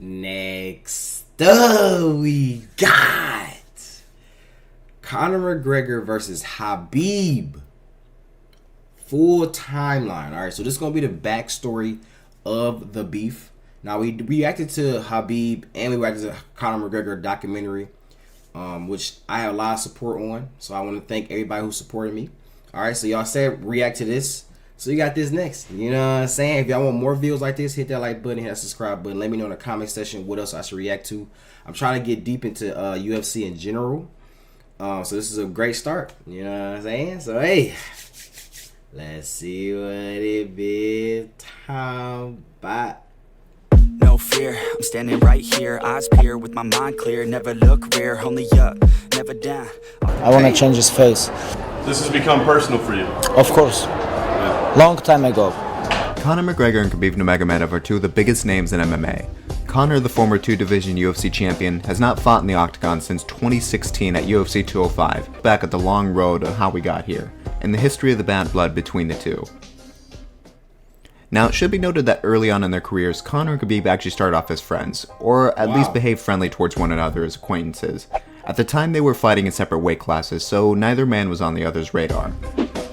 Next up, we got Conor McGregor versus Khabib. Full timeline. All right, so this is going to be the backstory of the beef. Now, we reacted to Khabib and we reacted to Conor McGregor documentary, which I have a lot of support on. So I want to thank everybody who supported me. All right, so y'all said react to this. So you got this next. You know what I'm saying? If y'all want more videos like this, hit that like button, hit that subscribe button. Let me know in the comment section what else I should react to. I'm trying to get deep into UFC in general. So this is a great start. You know what I'm saying? So, hey, let's see what it is. Time by. No fear, I'm standing right here, eyes peer with my mind clear, never look rear, only up, never down. I want to change his face. This has become personal for you. Of course. Long time ago. Conor McGregor and Khabib Nurmagomedov are two of the biggest names in MMA. Conor, the former two-division UFC champion, has not fought in the octagon since 2016 at UFC 205, back at the long road of how we got here, and the history of the bad blood between the two. Now, it should be noted that early on in their careers, Conor and Khabib actually started off as friends, or at least behaved friendly towards one another as acquaintances. At the time, they were fighting in separate weight classes, so neither man was on the other's radar.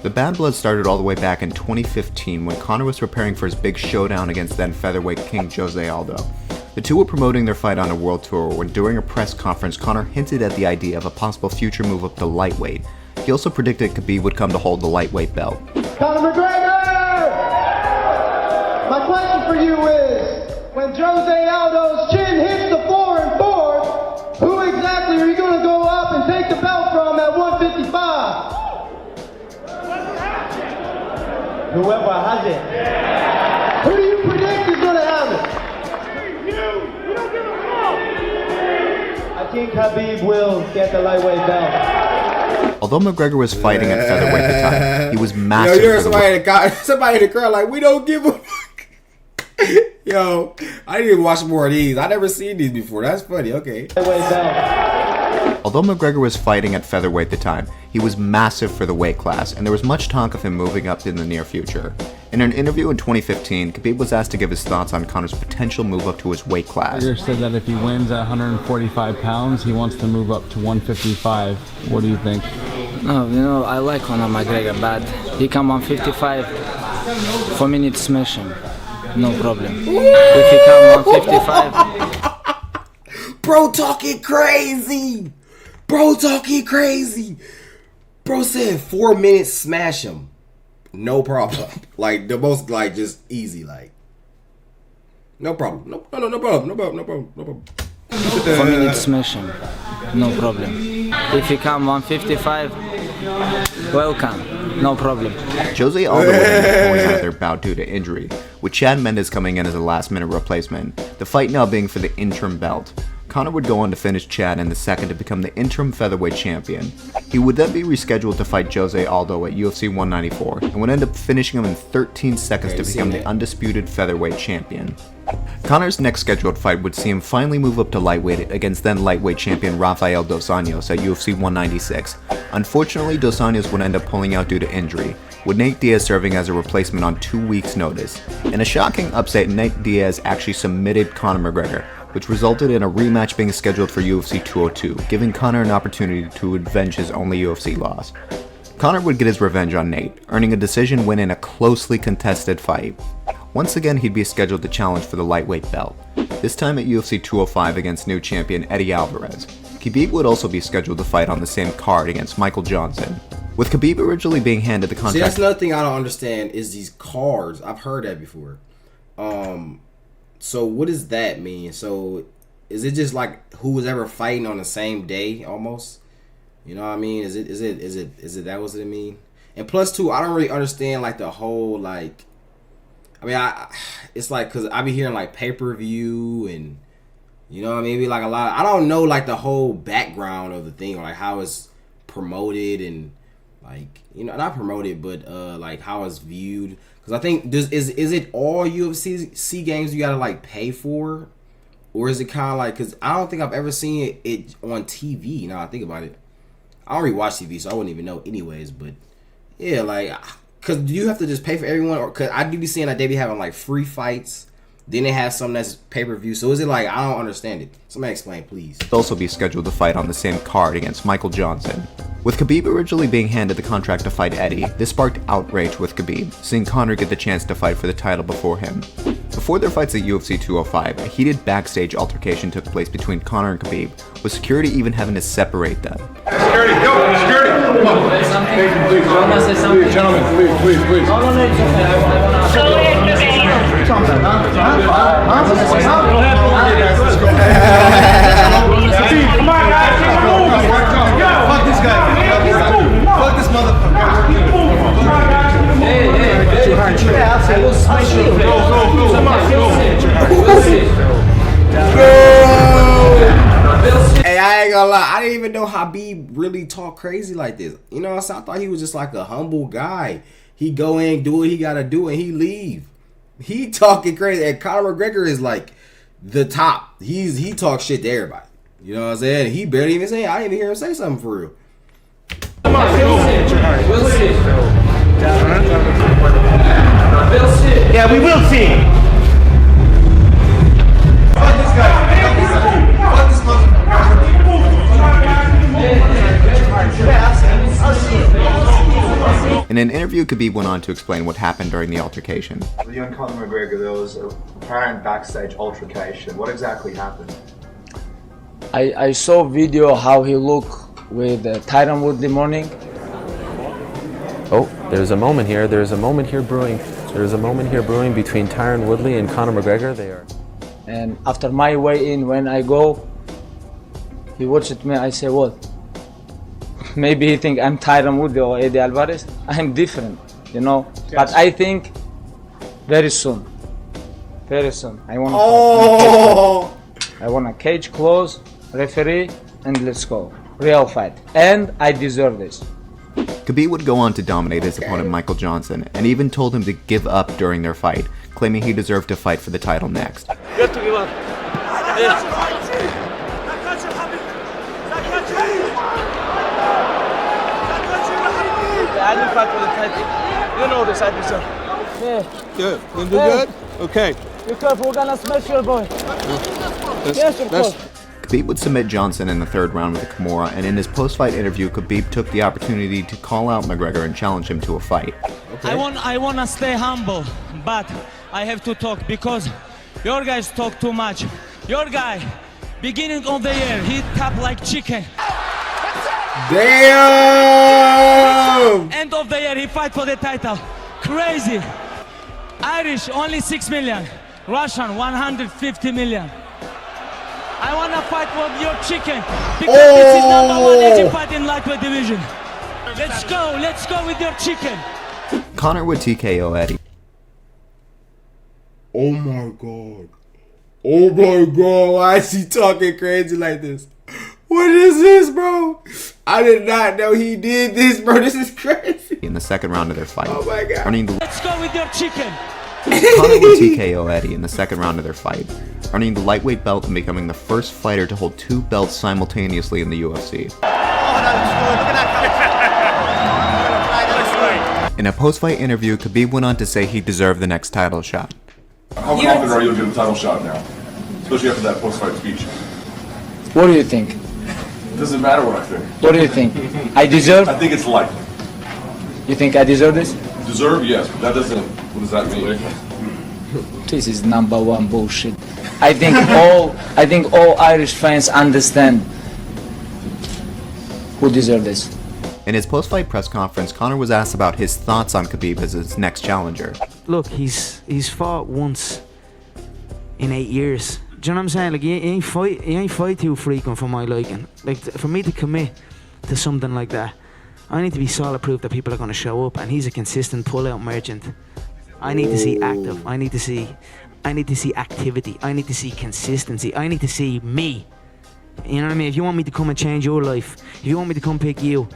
The bad blood started all the way back in 2015 when Conor was preparing for his big showdown against then featherweight king Jose Aldo. The two were promoting their fight on a world tour when during a press conference Conor hinted at the idea of a possible future move up to lightweight. He also predicted Khabib would come to hold the lightweight belt. Conor McGregor! My question for you is, when Jose Aldo's chin hits the floor in fourth, who exactly are you going to go up and take the belt from at 155? Whoever has it. Who do you predict is going to have it? You don't give a fuck. I think Khabib will get the lightweight belt. Although McGregor was fighting at featherweight at the time, he was massive. Yo, somebody in the crowd like, we don't give a fuck. Yo, I didn't even watch more of these. I never seen these before. That's funny. Okay. Lightweight belt. Although McGregor was fighting at featherweight at the time, he was massive for the weight class, and there was much talk of him moving up in the near future. In an interview in 2015, Khabib was asked to give his thoughts on Conor's potential move up to his weight class. McGregor said that if he wins at 145 pounds, he wants to move up to 155. What do you think? No, I like Conor McGregor, but he come 155, for me need to smash him. No problem. If he come 155... Bro talking crazy. Bro said 4 minutes, smash him. No problem. Like, the most, like, just easy, like. No problem. No problem. For me, need to smash him. No problem. If he come 155, welcome. No problem. Jose Aldo was pulling out of their bout due to injury, with Chad Mendes coming in as a last-minute replacement, the fight now being for the interim belt. Conor would go on to finish Chad in the second to become the interim featherweight champion. He would then be rescheduled to fight Jose Aldo at UFC 194, and would end up finishing him in 13 seconds to become the undisputed featherweight champion. Conor's next scheduled fight would see him finally move up to lightweight against then lightweight champion Rafael Dos Anjos at UFC 196. Unfortunately, Dos Anjos would end up pulling out due to injury, with Nate Diaz serving as a replacement on 2 weeks' notice. In a shocking upset, Nate Diaz actually submitted Conor McGregor, which resulted in a rematch being scheduled for UFC 202, giving Conor an opportunity to avenge his only UFC loss. Conor would get his revenge on Nate, earning a decision win in a closely contested fight. Once again, he'd be scheduled to challenge for the lightweight belt, this time at UFC 205 against new champion Eddie Alvarez. Khabib would also be scheduled to fight on the same card against Michael Johnson, with Khabib originally being handed the contract. See, that's another thing I don't understand is these cards. I've heard that before. So what does that mean? So is it just like who was ever fighting on the same day almost? You know what I mean? Is it that what it mean? And plus too, I don't really understand like the whole like. I mean, it's like because I be hearing like pay-per-view and you know what I mean, maybe like a lot. I don't know like the whole background of the thing or like how it's promoted and like not promoted but like how it's viewed. Because I think is it all UFC games you gotta like pay for, or is it kind of like? Because I don't think I've ever seen it on TV. Now I think about it, I don't really watch TV, so I wouldn't even know anyways. But yeah, like, cause do you have to just pay for everyone, or cause I do be seeing that they be having like free fights, Then they have something that's pay-per-view. So is it like, I don't understand it. Somebody explain, please. He'll also be scheduled to fight on the same card against Michael Johnson. With Khabib originally being handed the contract to fight Eddie, this sparked outrage with Khabib, seeing Conor get the chance to fight for the title before him. Before their fights at UFC 205, a heated backstage altercation took place between Conor and Khabib, with security even having to separate them. Security, yo, security! Come on. Say something. Please, I want to say something. Please, gentlemen, please. No, it's okay. I want to... Go ahead, Come on, guys, fuck this guy. Fuck this motherfucker. I will smash you. Hey, I ain't gonna lie. I didn't even know Khabib really talk crazy like this. You know what I'm saying? I thought he was just like a humble guy. He go in, do what he gotta do, and he leave. He talking crazy. And Conor McGregor is like the top. He talks shit to everybody. You know what I'm saying? He barely even say. I didn't even hear him say something for real. We'll see. Yeah, we will see. Fuck this guy. Fuck this motherfucker. In an interview, Khabib went on to explain what happened during the altercation. With you and Conor McGregor, there was a apparent backstage altercation. What exactly happened? I saw video how he look with Tyron Woodley morning. Oh, there's a moment here. There's a moment here brewing. There's a moment here brewing between Tyron Woodley and Conor McGregor. They are. And after my way in, when I go, he watched me. I say, what? Maybe he think I'm Tyron Woodley or Eddie Alvarez. I'm different, you know. Yes. But I think very soon, I want to. I want a cage close, referee, and let's go. Real fight, and I deserve this. Khabib would go on to dominate his opponent Michael Johnson, and even told him to give up during their fight, claiming he deserved to fight for the title next. You have to give up. I didn't fight for the title. You know this, I deserve. Yeah. Good. You gonna do good? Okay. Be careful, we're gonna smash your boy. Yes, of course. Khabib would submit Johnson in the third round with a Kimura, and in his post-fight interview, Khabib took the opportunity to call out McGregor and challenge him to a fight. Okay. I want to stay humble, but I have to talk because your guys talk too much. Your guy, beginning of the year, he tap like chicken. Damn! End of the year, he fight for the title. Crazy. Irish, only 6 million. Russian, 150 million. I want to fight with your chicken because this is #1 easy fight in lightweight division. Let's go with your chicken. Conor would TKO Eddie. Oh my god. Oh my god, why is he talking crazy like this? What is this, bro? I did not know he did this, bro. This is crazy. In the second round of their fight. Oh my god. Let's go with your chicken. Conor would TKO Eddie in the second round of their fight, earning the lightweight belt and becoming the first fighter to hold 2 belts simultaneously in the UFC. In a post-fight interview, Khabib went on to say he deserved the next title shot. How confident are you to get a title shot now? Especially after that post-fight speech. What do you think? It doesn't matter what I think. What do you think? I deserve? I think it's likely. You think I deserve this? Deserve, yes, but that doesn't, what does that mean? This is #1 bullshit. I think all Irish fans understand who deserve this. In his post-fight press conference, Conor was asked about his thoughts on Khabib as his next challenger. Look, he's fought once in 8 years. Do you know what I'm saying? Like he ain't fight too frequent for my liking. Like for me to commit to something like that, I need to be solid proof that people are going to show up, and he's a consistent pull-out merchant. I need to see active. I need to see activity. I need to see consistency. I need to see me. You know what I mean? If you want me to come and change your life, if you want me to come pick you,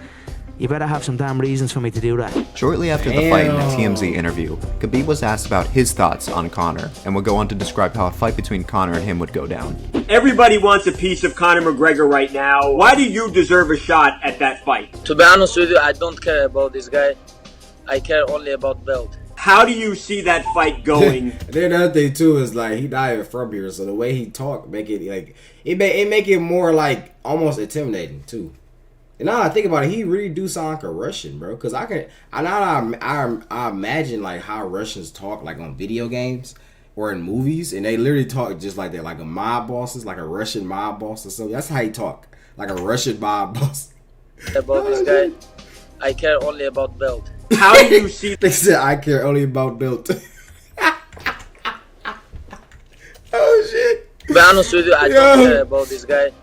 you better have some damn reasons for me to do that. Shortly after the fight in a TMZ interview, Khabib was asked about his thoughts on Conor and would go on to describe how a fight between Conor and him would go down. Everybody wants a piece of Conor McGregor right now. Why do you deserve a shot at that fight? To be honest with you, I don't care about this guy. I care only about belt. How do you see that fight going? Then another thing too is like he not even from here, so the way he talk make it like it make it more like almost intimidating too. And now I think about it, he really do sound like a Russian, bro. Cause I imagine like how Russians talk like on video games or in movies, and they literally talk just like that, like a mob bosses, like a Russian mob boss or something. That's how he talk, like a Russian mob boss. About this guy, I care only about belt. How do you see? They said I care only about belt. Oh shit! To be honest with you, I don't care about this guy.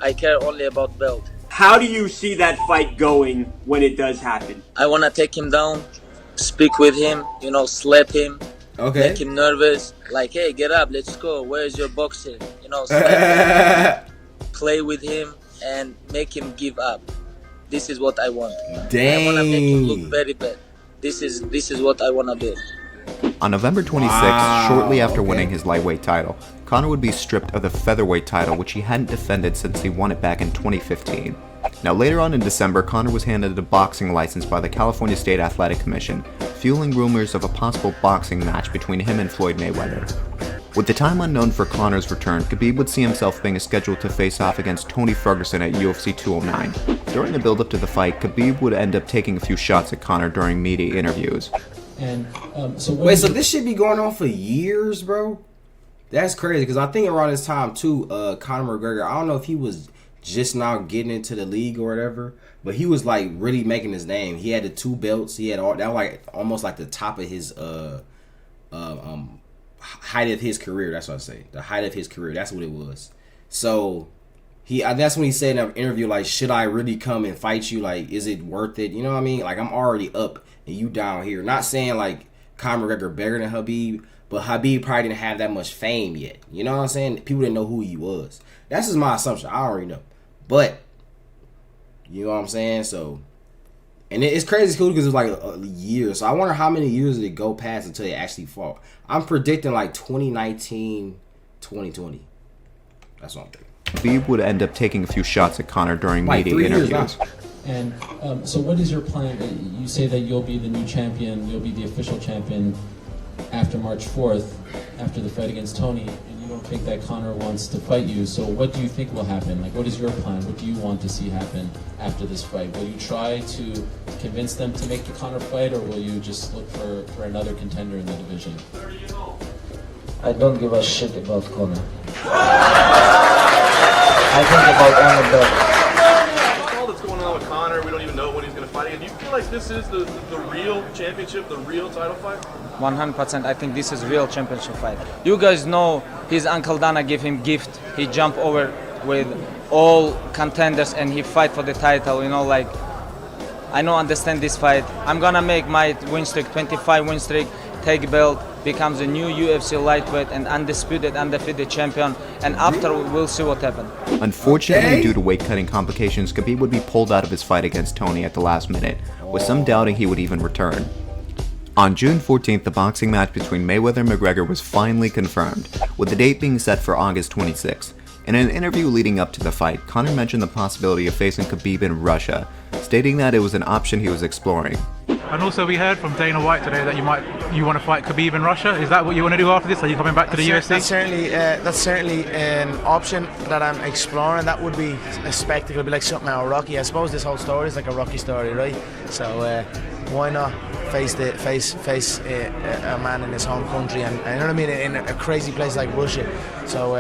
I care only about belt. How do you see that fight going when it does happen? I wanna take him down, speak with him, you know, slap him, make him nervous. Like, hey, get up, let's go. Where's your boxing? You know, slap him, play with him, and make him give up. This is what I want. Dang. I wanna make him look very bad. This is what I wanna do. On November 26th, shortly after winning his lightweight title, Conor would be stripped of the featherweight title, which he hadn't defended since he won it back in 2015. Now later on in December, Conor was handed a boxing license by the California State Athletic Commission, fueling rumors of a possible boxing match between him and Floyd Mayweather. With the time unknown for Conor's return, Khabib would see himself being scheduled to face off against Tony Ferguson at UFC 209. During the build-up to the fight, Khabib would end up taking a few shots at Conor during media interviews. And so this should be going on for years, bro. That's crazy because I think around this time too, Conor McGregor. I don't know if he was just now getting into the league or whatever, but he was like really making his name. He had the 2 belts. He had all that, like almost like the top of his height of his career. That's what I say. The height of his career. That's what it was. So that's when he said in an interview, like, should I really come and fight you? Like, is it worth it? You know what I mean? Like, I'm already up and you down here. Not saying like Conor McGregor better than Khabib, but Khabib probably didn't have that much fame yet. You know what I'm saying? People didn't know who he was. That's just my assumption. I already know. But, you know what I'm saying? So, and it's crazy cool because it's like a year. So I wonder how many years did it go past until they actually fought. I'm predicting like 2019, 2020. That's what I'm thinking. Khabib would end up taking a few shots at Conor during media interviews. And so what is your plan? You say that you'll be the new champion, you'll be the official champion after March 4th, after the fight against Tony, and you don't think that Conor wants to fight you. So what do you think will happen? Like, what is your plan? What do you want to see happen after this fight? Will you try to convince them to make the Conor fight, or will you just look for another contender in the division? I don't give a shit about Conor. I think about only belt. All that's going on with Conor, we don't even know when he's going to fight again. Do you feel like this is the real championship, the real title fight? 100%. I think this is real championship fight. You guys know his uncle Dana gave him gift. He jumped over with all contenders and he fight for the title. You know, like, I don't understand this fight. I'm gonna make my win streak 25 win streak, take belt, becomes a new UFC lightweight and undefeated champion. And after we'll see what happens. Unfortunately, due to weight cutting complications, Khabib would be pulled out of his fight against Tony at the last minute, with some doubting he would even return. On June 14th, the boxing match between Mayweather and McGregor was finally confirmed, with the date being set for August 26th. In an interview leading up to the fight, Conor mentioned the possibility of facing Khabib in Russia, stating that it was an option he was exploring. And also we heard from Dana White today that you want to fight Khabib in Russia. Is that what you want to do after this? Are you coming back to the UFC? That's certainly an option that I'm exploring. That would be a spectacle. It'd be like something out of Rocky. I suppose this whole story is like a Rocky story, right? So why not face a man in his home country and you know what I mean, in a crazy place like Russia. So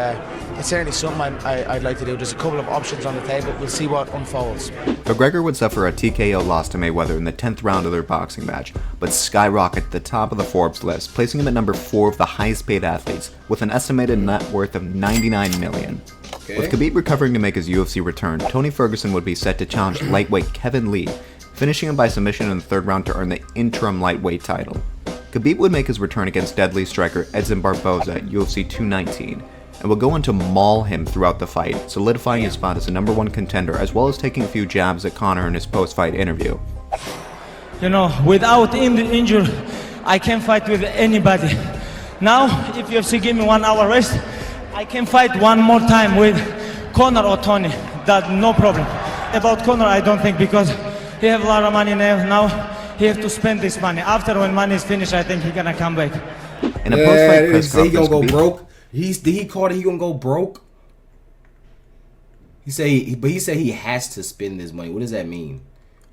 it's certainly something I'd like to do. There's a couple of options on the table. We'll see what unfolds. McGregor would suffer a TKO loss to Mayweather in the 10th round of their boxing match, but skyrocket to the top of the Forbes list, placing him at number 4 of the highest paid athletes, with an estimated net worth of $99 million. Okay. With Khabib recovering to make his UFC return, Tony Ferguson would be set to challenge lightweight Kevin Lee, finishing him by submission in the 3rd round to earn the interim lightweight title. Khabib would make his return against deadly striker Edson Barboza at UFC 219, and will go on to maul him throughout the fight, solidifying his spot as the #1 contender, as well as taking a few jabs at Conor in his post-fight interview. You know, without injury, I can fight with anybody. Now, if UFC give me 1 hour rest, I can fight one more time with Conor or Tony. That no problem. About Conor, I don't think, because he have a lot of money now. here to spend this money. After when money is finished, I think he's gonna come back. In a post-fight press he gonna conference, go broke. Did he call it he gonna go broke? He said he has to spend this money. What does that mean?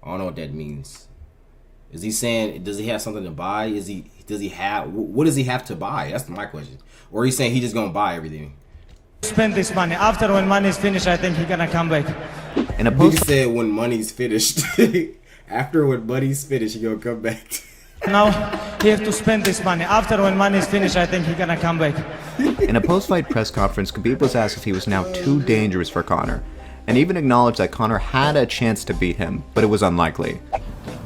I don't know what that means. Is he saying, does he have something to buy? What does he have to buy? That's my question. Or he's saying he just gonna buy everything? Spend this money. After when money is finished, I think he's gonna come back. In a He said when money's finished. After when money's finished, he gonna come back. Now he have to spend this money. After when money is finished, I think he's gonna come back. In a post-fight press conference, Khabib was asked if he was now too dangerous for Conor, and even acknowledged that Conor had a chance to beat him, but it was unlikely.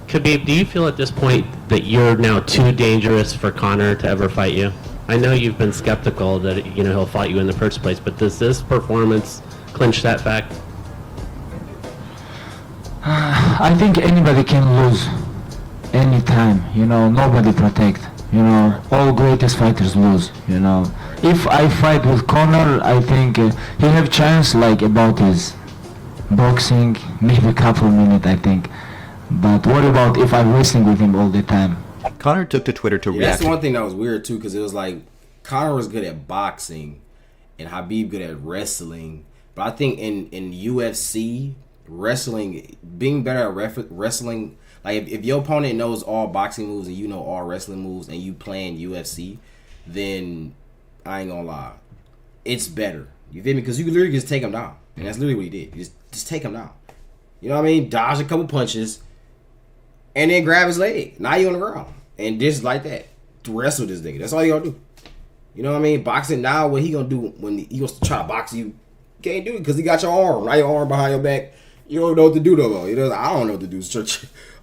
Khabib, do you feel at this point that you're now too dangerous for Conor to ever fight you? I know you've been skeptical that he'll fight you in the first place, but does this performance clinch that fact? I think anybody can lose anytime. Nobody protect. All greatest fighters lose. If I fight with Conor, I think he have chance about his boxing, maybe a couple minutes, I think. But what about if I'm wrestling with him all the time? Conor took to Twitter to react. That's one thing that was weird too, because it was like Conor was good at boxing and Khabib good at wrestling. But I think in UFC, wrestling, being better at wrestling, like if your opponent knows all boxing moves and you know all wrestling moves and you playing UFC, then I ain't gonna lie, it's better. You feel me? Because you can literally just take him down, and that's literally what he did. You just take him down. You know what I mean? Dodge a couple punches, and then grab his leg. Now you on the ground, and just like that, to wrestle this nigga. That's all you gonna do. You know what I mean? Boxing now, what he gonna do when he goes to try to box you? Can't do it because he got your arm. Now your arm behind your back. You don't know what to do no more. I don't know what to do.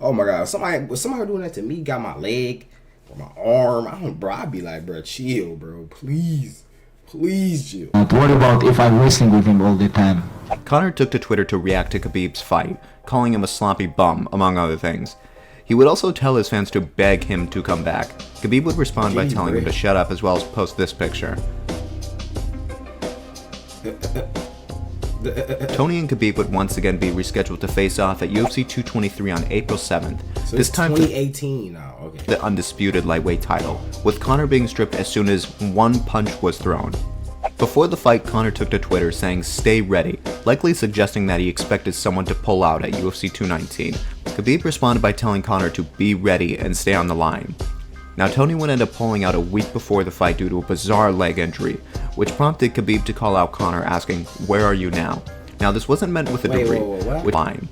Oh my god, somebody doing that to me. Got my leg or my arm. I'd be like, bro, chill, bro. Please chill. But what about if I'm wrestling with him all the time? Conor took to Twitter to react to Khabib's fight, calling him a sloppy bum, among other things. He would also tell his fans to beg him to come back. Khabib would respond by telling him to shut up, as well as post this picture. Tony and Khabib would once again be rescheduled to face off at UFC 223 on April 7th. So this it's time 2018 now. Okay. The undisputed lightweight title, with Conor being stripped as soon as one punch was thrown. Before the fight, Conor took to Twitter saying stay ready, likely suggesting that he expected someone to pull out at UFC 219. Khabib responded by telling Conor to be ready and stay on the line. Now Tony would end up pulling out a week before the fight due to a bizarre leg injury, which prompted Khabib to call out Conor asking, "Where are you now?" Now this wasn't meant with a degree, with line.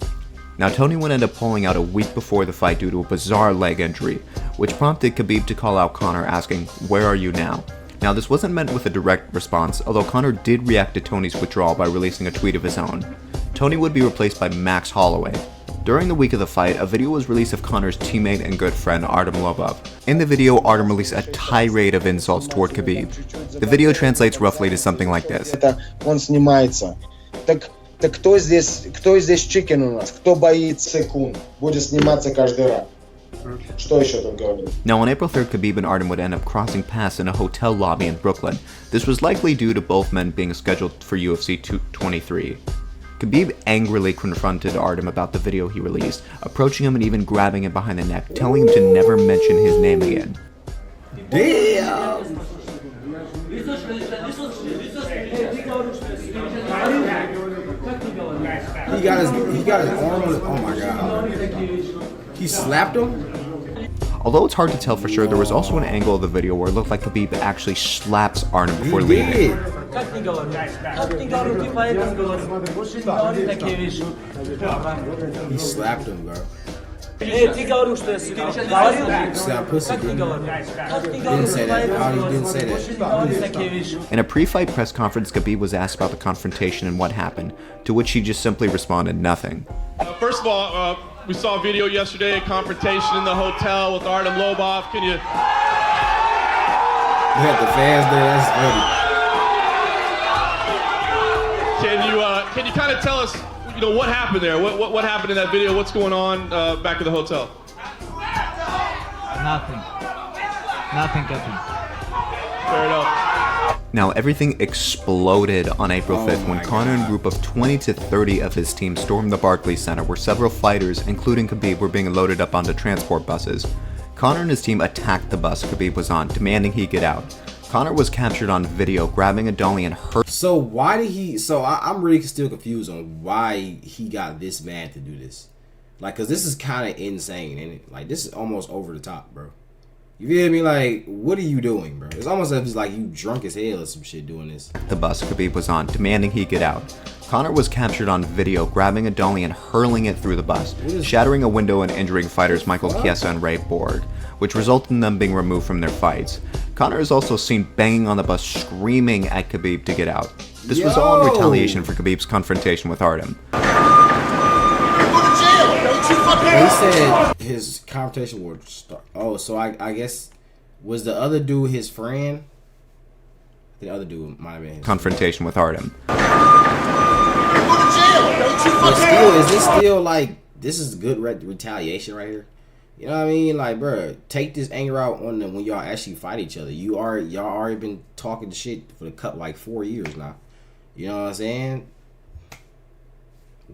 Now Tony would end up pulling out a week before the fight due to a bizarre leg injury, which prompted Khabib to call out Conor asking, "Where are you now?" Now this wasn't meant with a direct response, although Conor did react to Tony's withdrawal by releasing a tweet of his own. Tony would be replaced by Max Holloway. During the week of the fight, a video was released of Conor's teammate and good friend Artem Lobov. In the video, Artem released a tirade of insults toward Khabib. The video translates roughly to something like this. Он снимается. Так кто здесь чикен у нас? Кто боится секунд? Будет сниматься каждый раз. Что еще тут говорить? Now on April 3rd, Khabib and Artem would end up crossing paths in a hotel lobby in Brooklyn. This was likely due to both men being scheduled for UFC 223. Khabib angrily confronted Artem about the video he released, approaching him and even grabbing him behind the neck, telling him to never mention his name again. Damn! He got his arm on his, oh my god. He slapped him? Although it's hard to tell for sure, there was also an angle of the video where it looked like Khabib actually slaps Artem before leaving. He slapped him, bro. Slap pussy, didn't say that. He didn't say that. In a pre-fight press conference, Khabib was asked about the confrontation and what happened, to which he just simply responded nothing. First of all, we saw a video yesterday, a confrontation in the hotel with Artem Lobov. Can you... We had the fans there, that's funny. Can you kind of tell us, what happened there? What happened in that video? What's going on back at the hotel? Nothing happened. Fair enough. Now, everything exploded on April 5th when Conor and a group of 20 to 30 of his team stormed the Barclays Center, where several fighters, including Khabib, were being loaded up onto transport buses. Conor and his team attacked the bus Khabib was on, demanding he get out. Conor was captured on video grabbing a dolly and hurt. So why did he? So I'm really still confused on why he got this mad to do this. Like, cause this is kind of insane, and like this is almost over the top, bro. You feel me? Like, what are you doing, bro? It's almost as if it's like you drunk as hell or some shit doing this. The bus Khabib was on, demanding he get out. Conor was captured on video grabbing a dolly and hurling it through the bus, shattering a window and injuring fighters Michael Chiesa and Ray Borg, which resulted in them being removed from their fights. Conor is also seen banging on the bus, screaming at Khabib to get out. This was all in retaliation for Khabib's confrontation with Artem. He said his confrontation would start. Oh, so I guess was the other dude his friend? The other dude might have been his confrontation with Artem. But still, is this still like this is good retaliation right here? You know what I mean? Like, bro, take this anger out on them when y'all actually fight each other. Y'all already been talking shit for the like 4 years now. You know what I'm saying?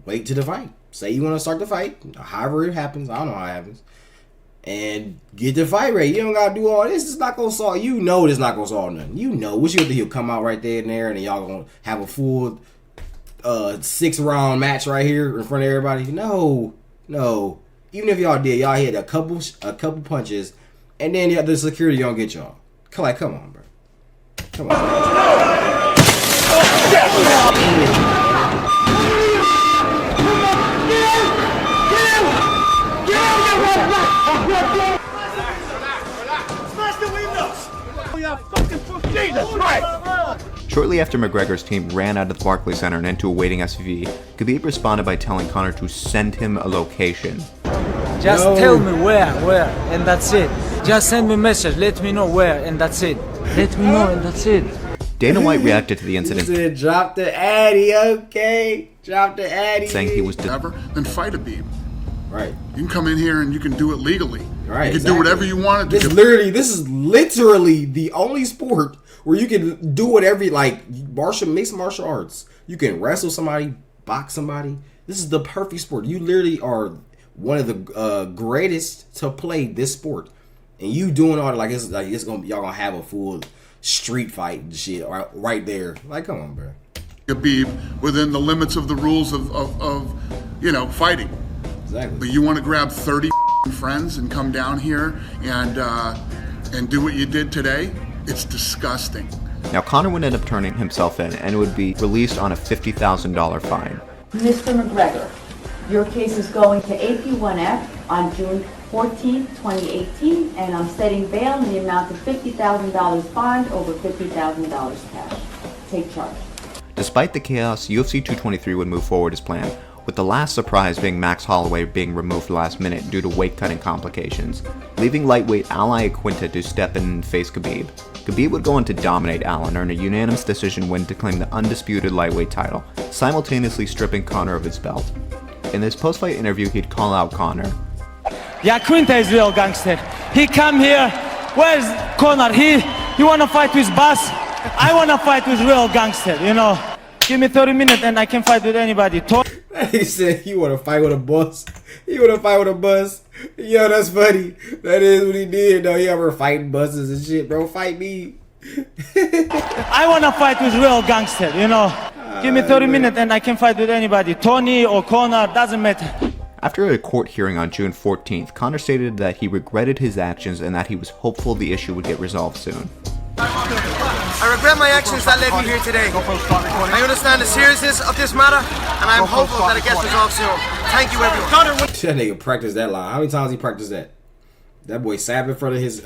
Wait to the fight. Say you want to start the fight, however it happens. I don't know how it happens, and get the fight ready. You don't gotta do all this. It's not gonna solve. You know, it's not gonna solve nothing. You know, what you gonna do? He'll come out right there and there, and then y'all gonna have a full 6-round match right here in front of everybody. No. Even if y'all did, y'all hit a couple punches, and then the security don't get y'all. Come on, bro. Come on. Shortly after McGregor's team ran out of the Barclays Center and into a waiting SUV, Khabib responded by telling Conor to send him a location. Just tell me where, and that's it. Just send me a message, let me know where, and that's it. Let me know, and that's it. Dana White reacted to the incident. He said, drop the addy, okay? Drop the addy. Saying he was then fight Khabib. Right. You can come in here and you can do it legally. Right. You can do whatever you want to do. This is literally the only sport where you can do whatever, like mixed martial arts. You can wrestle somebody, box somebody. This is the perfect sport. You literally are one of the greatest to play this sport, and you doing all that y'all gonna have a full street fight and shit right there. Like, come on, bro. Khabib within the limits of the rules of fighting. Exactly. But you want to grab 30 friends and come down here and do what you did today? It's disgusting. Now, Conor would end up turning himself in and would be released on a $50,000 fine. Mr. McGregor, your case is going to AP1F on June 14, 2018, and I'm setting bail in the amount of $50,000 fine over $50,000 cash. Take charge. Despite the chaos, UFC 223 would move forward as planned, with the last surprise being Max Holloway being removed last minute due to weight-cutting complications, leaving lightweight Al Iaquinta to step in and face Khabib. Khabib would go on to dominate Al and earn a unanimous decision win to claim the undisputed lightweight title, simultaneously stripping Conor of his belt. In this post-fight interview, he'd call out Conor. Iaquinta is real gangster. He come here. Where's Conor? He wanna fight with boss. I wanna fight with real gangster. You know. Give me 30 minutes and I can fight with anybody. He said he want to fight with a boss. He want to fight with a bus. Yo, that's funny. That is what he did, though. He ever fighting buses and shit, bro. Fight me. I want to fight with real gangster, you know. Give me 30 minutes and I can fight with anybody. Tony or Conor, doesn't matter. After a court hearing on June 14th, Conor stated that he regretted his actions and that he was hopeful the issue would get resolved soon. I regret my actions that led me here today. I understand the seriousness of this matter, and I'm hopeful that it gets resolved soon. Thank you, everyone. That nigga practiced that line. How many times he practiced that? That boy sat in front of his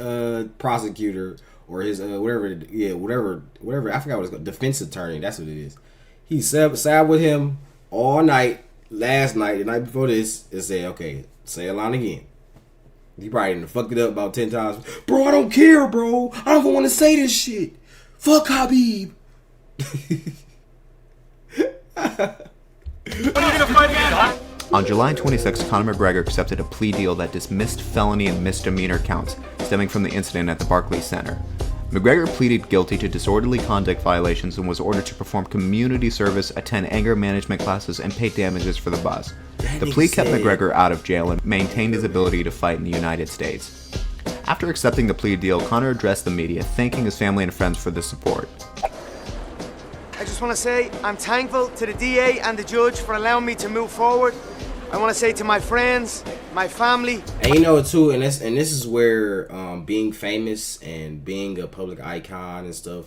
prosecutor or his whatever. I forgot what it's called. Defense attorney. That's what it is. He sat with him all night. Last night, the night before this, and said, "Okay, say a line again." He probably done fucked it up about 10 times. Bro, I don't care, bro. I don't even want to say this shit. Fuck Khabib. On July 26, Conor McGregor accepted a plea deal that dismissed felony and misdemeanor counts stemming from the incident at the Barclays Center. McGregor pleaded guilty to disorderly conduct violations and was ordered to perform community service, attend anger management classes, and pay damages for the bus. The plea kept McGregor out of jail and maintained his ability to fight in the United States. After accepting the plea deal, Conor addressed the media, thanking his family and friends for the support. I just want to say I'm thankful to the DA and the judge for allowing me to move forward. I want to say to my friends, my family. And you know too, and this is where being famous and being a public icon and stuff,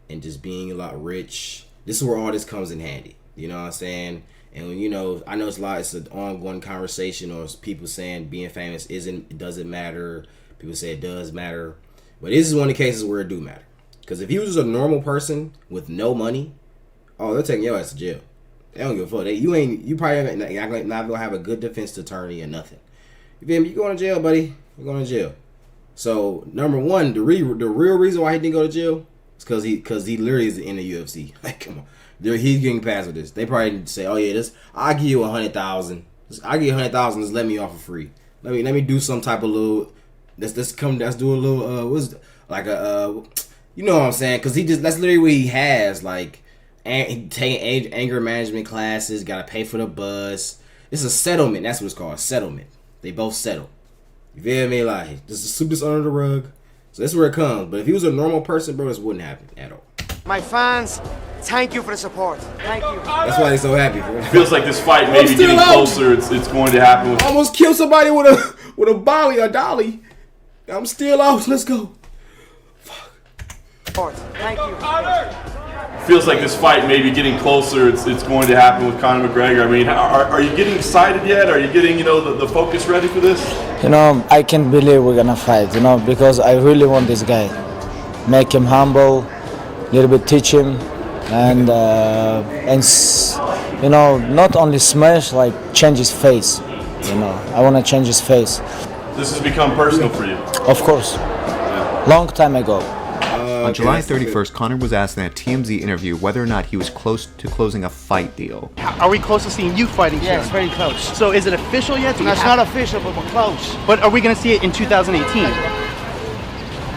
and just being a lot rich. This is where all this comes in handy. You know what I'm saying? And when, you know, I know it's an ongoing conversation, or people saying being famous doesn't matter. People say it does matter, but this is one of the cases where it do matter. Because if you was just a normal person with no money, oh, they're taking your ass to jail. They don't give a fuck. You probably not gonna have a good defense attorney or nothing. You feel me? You going to jail, buddy. You're going to jail. So number one, the real reason why he didn't go to jail is because he literally is in the UFC. Like, come on, he's getting past with this. They probably didn't say, oh yeah, I'll give you $100,000. I'll give you $100,000. Just let me off for free. Let me do some type of little. Let's do a little you know what I'm saying? Because that's literally what he has, like. And taking anger management classes, gotta pay for the bus. It's a settlement. That's what it's called, a settlement. They both settle. You feel me? Like, just sweep this under the rug. So that's where it comes. But if he was a normal person, bro, this wouldn't happen at all. My fans, thank you for the support. Thank you. That's why they're so happy. Bro. It feels like this fight may be getting closer. It's going to happen. Almost killed somebody with a dolly. I'm still out. Let's go. Fuck. Thank you. Feels like this fight may be getting closer. It's going to happen with Conor McGregor. I mean, are you getting excited yet? Are you getting, the focus ready for this? I can't believe we're gonna fight, because I really want this guy. Make him humble, a little bit teach him, and not only smash, like change his face. I want to change his face. This has become personal for you. Of course. Yeah. Long time ago. On July 31st, Conor was asked in a TMZ interview whether or not he was close to closing a fight deal. Are we close to seeing you fighting soon? Yes, very close. So is it official yet? No, it's not official, but we're close. But are we going to see it in 2018?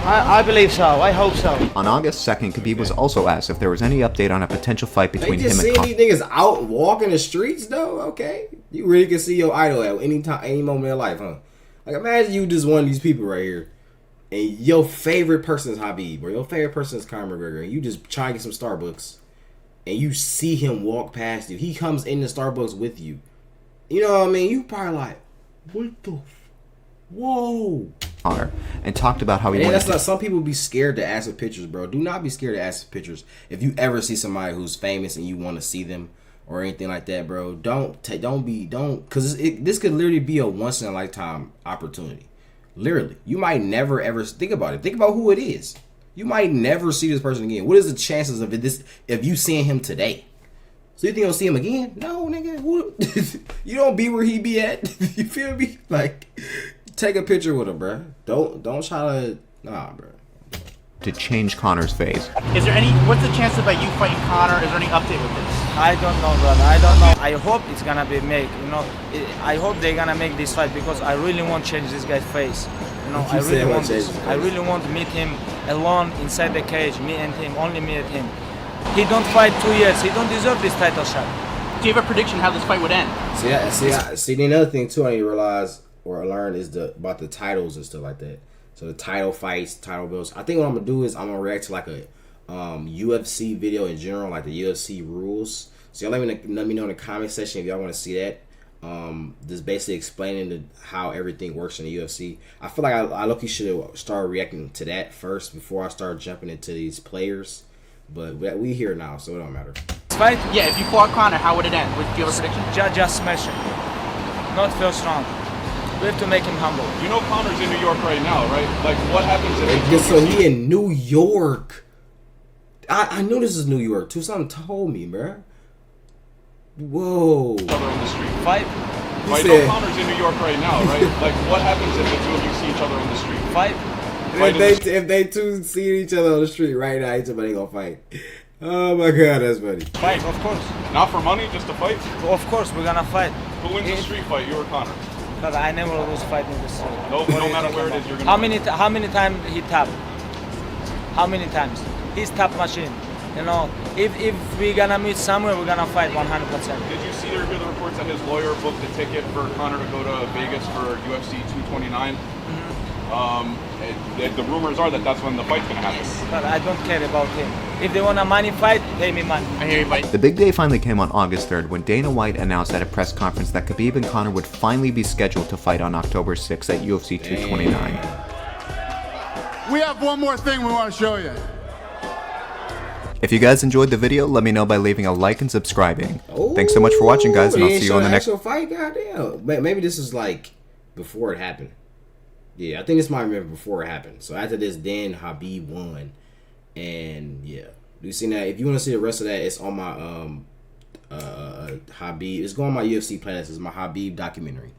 I believe so. I hope so. On August 2nd, Khabib was also asked if there was any update on a potential fight between him and Conor. These niggas out walking the streets, though, okay? You really can see your idol at any time, any moment in your life, huh? Like, imagine you just one of these people right here. And your favorite person is Khabib, or your favorite person is Conor McGregor, and you just try to get some Starbucks, and you see him walk past you. He comes in the Starbucks with you. You know what I mean? You probably like, what the whoa. Conor, and talked about how he wanted to... Some people be scared to ask for pictures, bro. Do not be scared to ask for pictures. If you ever see somebody who's famous and you want to see them or anything like that, bro, because this could literally be a once in a lifetime opportunity. Literally, you might never ever think about it. Think about who it is. You might never see this person again. What is the chances of this if you seeing him today? So you think you'll see him again? No, nigga. You don't be where he be at. You feel me? Like, take a picture with him, bro. Don't try to bro. To change Conor's face. What's the chance about you fighting Conor? Is there any update with this? I don't know, brother. I don't know. I hope it's gonna be made. I hope they're gonna make this fight because I really want to change this guy's face. I really want this. I really want to meet him alone inside the cage. Me and him, only me and him. He don't fight 2 years. He don't deserve this title shot. Do you have a prediction how this fight would end? See, another thing too I need to realize or learn is about the titles and stuff like that. So the title fights, title belts. I think what I'm gonna do is I'm gonna react to like a UFC video in general, like the UFC rules. So y'all let me know in the comment section if y'all want to see that. Just basically explaining how everything works in the UFC. I feel like I look, you should start reacting to that first before I start jumping into these players. But we here now, so it don't matter. Fight? Yeah, if you fought Conor, how would it end? Do you have a prediction? Just smash him. Not first round. We have to make him humble. You know Conor's in New York right now, right? Like, what happens if... So he in New York. I knew this is New York, too. Something told me, bro. Whoa. Fight? Right, no, Conor's in New York right now, right? Like, what happens if the two of you see each other on the street? Fight? If they two see each other on the street right now, somebody gonna fight. Oh my God, that's funny. Fight, of course. Not for money, just to fight? Of course, we're gonna fight. Who wins the street fight, you or Conor? Because I never lose fight in the street. No matter where it is, you're gonna How many times he tap? How many times? He's top machine. You know, if we're gonna meet somewhere, we're gonna fight 100%. Did you see there the reports that his lawyer booked a ticket for Conor to go to Vegas for UFC 229? The rumors are that that's when the fight's gonna happen. But I don't care about him. If they want a money fight, pay me money. I hear you, buddy. The big day finally came on August 3rd when Dana White announced at a press conference that Khabib and Conor would finally be scheduled to fight on October 6th at UFC 229. We have one more thing we want to show you. If you guys enjoyed the video, let me know by leaving a like and subscribing. Thanks so much for watching, guys, and I'll see you on the next fight. Goddamn, maybe this is like before it happened. Yeah, I think this might remember before it happened. So after this, then Khabib won, and yeah, you see that. If you want to see the rest of that, it's on my Khabib. It's going on my UFC playlist. It's my Khabib documentary.